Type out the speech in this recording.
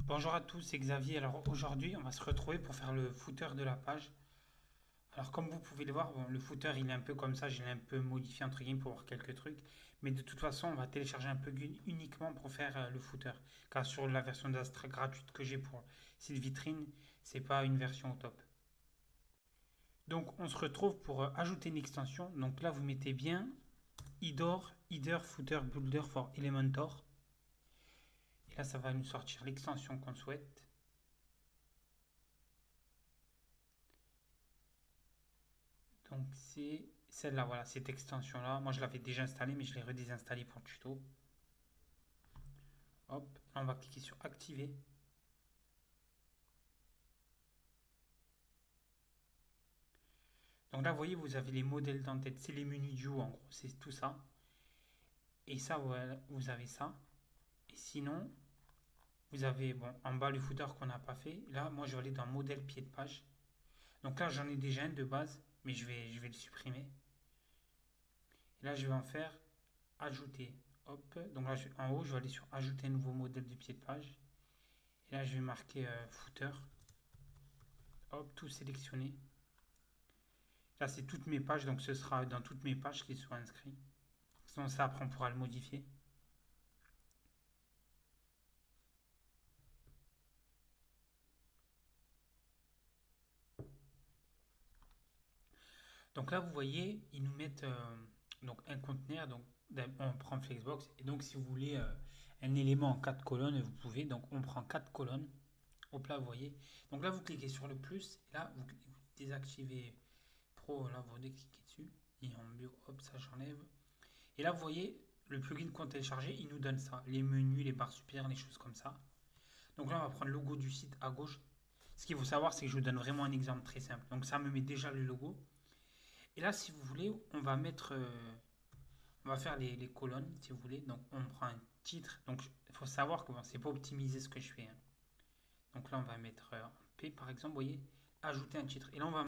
Bonjour à tous, c'est Xavier. Alors aujourd'hui, on va se retrouver pour faire le footer de la page. Alors comme vous pouvez le voir, bon, le footer il est un peu comme ça, je l'ai un peu modifié entre guillemets pour voir quelques trucs. Mais de toute façon, on va télécharger un plugin uniquement pour faire le footer. Car sur la version d'Astra gratuite que j'ai pour cette vitrine, c'est pas une version au top. Donc on se retrouve pour ajouter une extension. Donc là, vous mettez bien Header Footer Builder for Elementor. Et là, ça va nous sortir l'extension qu'on souhaite. Donc c'est celle-là, voilà, cette extension-là. Moi je l'avais déjà installée, mais je l'ai redésinstallée pour le tuto. Hop, là on va cliquer sur activer. Donc là, vous voyez, vous avez les modèles d'entête, c'est les menus du haut en gros, c'est tout ça. Et ça, voilà, vous avez ça. Et sinon, vous avez bon, en bas le footer qu'on n'a pas fait. Là, moi je vais aller dans modèle pied de page. Donc là, j'en ai déjà un de base, mais je vais le supprimer. Et là, je vais en faire ajouter. Hop, donc là, en haut, je vais aller sur ajouter un nouveau modèle de pied de page. Et là, je vais marquer footer. Hop, tout sélectionné. Là, c'est toutes mes pages, donc ce sera dans toutes mes pages qui soient inscrits. Sinon, ça, après, on pourra le modifier. Donc là, vous voyez, ils nous mettent donc un conteneur. Donc, on prend Flexbox. Et donc, si vous voulez un élément en 4 colonnes, vous pouvez. Donc, on prend 4 colonnes. Hop là, vous voyez. Donc là, vous cliquez sur le plus. Et là, vous désactivez Pro. Là, vous cliquez dessus. Et en bio, hop, ça, j'enlève. Et là, vous voyez, le plugin qu'on téléchargé, il nous donne ça. Les menus, les barres supérieures, les choses comme ça. Donc là, on va prendre le logo du site à gauche. Ce qu'il faut savoir, c'est que je vous donne vraiment un exemple très simple. Donc ça me met déjà le logo. Et là, si vous voulez, on va faire les colonnes, si vous voulez. Donc on prend un titre. Donc il faut savoir que bon, c'est pas optimiser ce que je fais, hein. Donc là, on va mettre en P, par exemple, vous voyez, ajouter un titre. Et là, on va